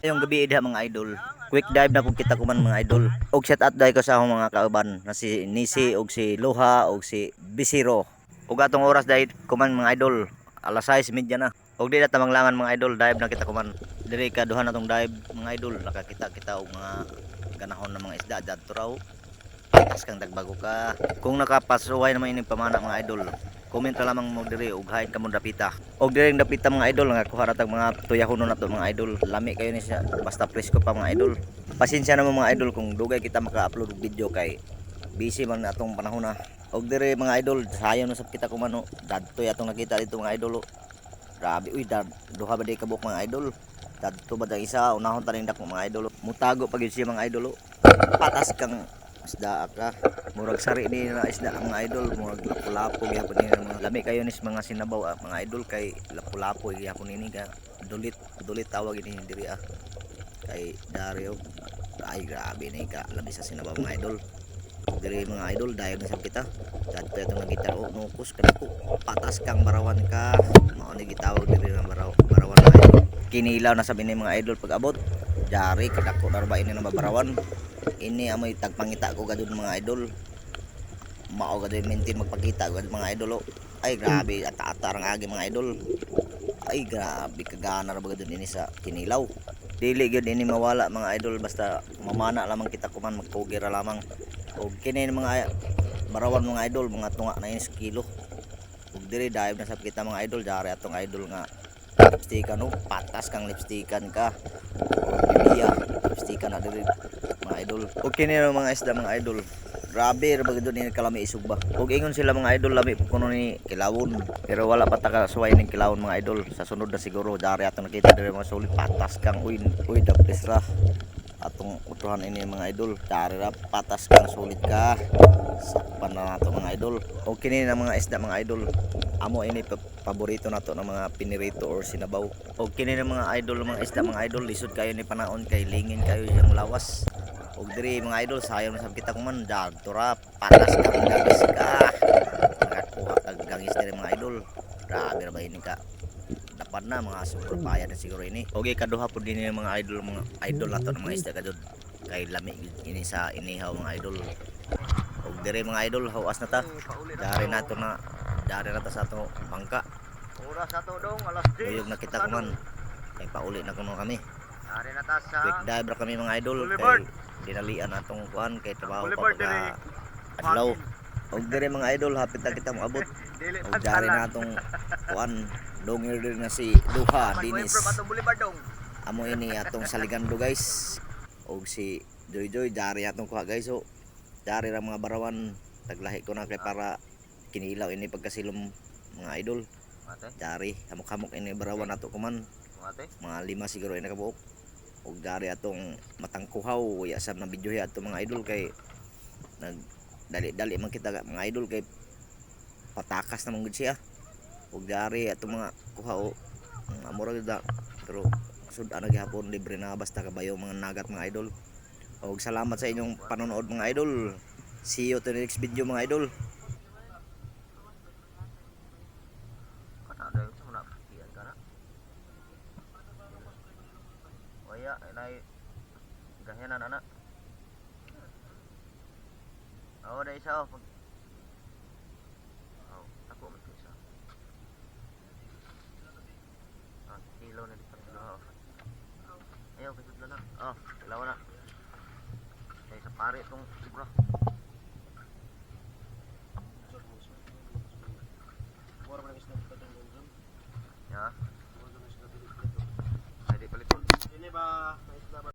Yung gabi diha mga idol. Quick dive na kung kita kuman mga idol. Og shout out dai ko sa akong mga kauban na si Nisi og si Loha og si Bisiro. Ug atong oras dai kuman mga idol. Alas 6:30 na. Og di na tamanglangan mga idol, dive na kita kuman. Diri ka duha na tong dive mga idol. Nakakita kita og mga ganahon na mga isda dadto raw. Patas kang dagbago ka. Kung nakapasuway naman ining pamana mga idol, comment ra lamang mo diri ug hain ka mo dapita. Og diri dapita mga idol nga kuha ra tag mga tuyahonon nato mga idol. Lami kayo ni siya basta presko pa mga idol. Pasensya na mo mga idol kung dugay kita maka-upload og video kay busy man na atong panahon na. Og diri mga idol, sayon usab kita kumano. Dadtoy atong nakita dito mga idol. Grabe uy, duha ba day kabuk mga idol. Dadto ba isa unahon taning dako mga idol. Mutago pag yun siya mga idol. Patas kang isda ka, murag sari ni na isda mga idol, murag lapu-lapo gyapon ni mga lami kayo nis mga sinabaw mga idol kay lapu-lapo gyapon ini ka dulit tawag ini diri kay Dario. Ay grabe ni ka labi sa sinabaw mga idol. Diri mga idol dayag na sab kita dadto atong nagita nukos kadako patas kang barawan ka mao ni gitawag diri nga barawan mga idol. Kinilaw na sabi ni mga idol pag abot jari kadako na ba ini na barawan. Ini amoy tagpangita ko gadud mga idol. Mao gadud maintain magpakita gadud mga idol. Ay grabe ata-ata ang agi mga idol. Ay grabe kagana ra gadud ini sa kinilaw. Dili gyud ini mawala mga idol basta mamana lamang kita kuman magpugi ra lamang. Og kini mga barawan mga idol mga tunga na 1 kilo. Og diri dive na sab kita mga idol jari atong idol nga lipstikan no patas kang lipstikan ka. Bibiya lipstikan na diri mga idol. Og kini mga isda mga idol. Grabe ra bagud ni kalami isog ba. Og ingon sila mga idol lami kuno ni kilawon. Pero wala pa ta kasuway ning kilawon mga idol. Sa sunod na siguro dari atong nakita diri mga sulit patas kang uy dapis ra. Atong utuhan ini mga idol. Dari ra patas kang sulit ka. Sakpan na nato mga idol. Og kini na mga isda mga idol. Amo ini paborito nato ng mga pinirito or sinabaw. Og kini na mga idol mga isda mga idol lisod kayo ni panaon kay lingin kayo yung lawas. Og diri mga idol sayang sa kita kuman dagtora patas kang gagis ka. Nakakuha kag gagis diri mga idol. Grabe ra ba ini ka. Dapat na mga super bayad na siguro ini. Og ikaduha pud din mga idol nato ng mga isda kadud kay lami ini sa inihaw mga idol. Og diri mga idol hawas na ta. Dari nato na dari na ta sa ato bangka. Oras ato dong alas 10. Uyog na kita kuman. Kay pauli na kuno kami. Dari na ta sa Quick dive ra kami mga idol Boulevard. kay dinalian atong kuan kay trabaho pa Boulevard pagka diri. adlaw. Og diri mga idol hapit na kita moabot. Dili Og dari na atong kuan dongir din na si Duha Dinis. atong Boulevard dong. Amo ini atong saligando guys. Og si Joy Joy dari atong kuha guys. So dari ra mga barawan taglahi ko na kay para kinilaw ini pagkasilom mga idol. Mate, Dari hamok-hamok ini barawan ato kuman. mate. Mga 5 siguro ini kabuok. Og dari atong matangkuhaw yasab na video ato mga idol kay nag dali man kita mga idol kay patakas naman gud siya. Og dari atong mga kuhaw amora gud pero sudan na gihapon libre na basta kabayo mga nagat mga idol. Og salamat sa inyong panonood mga idol. See you to the next video mga idol. Kana dayon sa muna kian kana. Waya nay gahyanan anak. Oh, dai isa oh. Oh, ako man isa. Kilo na dito oh. Ayaw kasud na. Oh, ilaw na. Dai sa pare tong sobra. Mura man isda pa tong ya.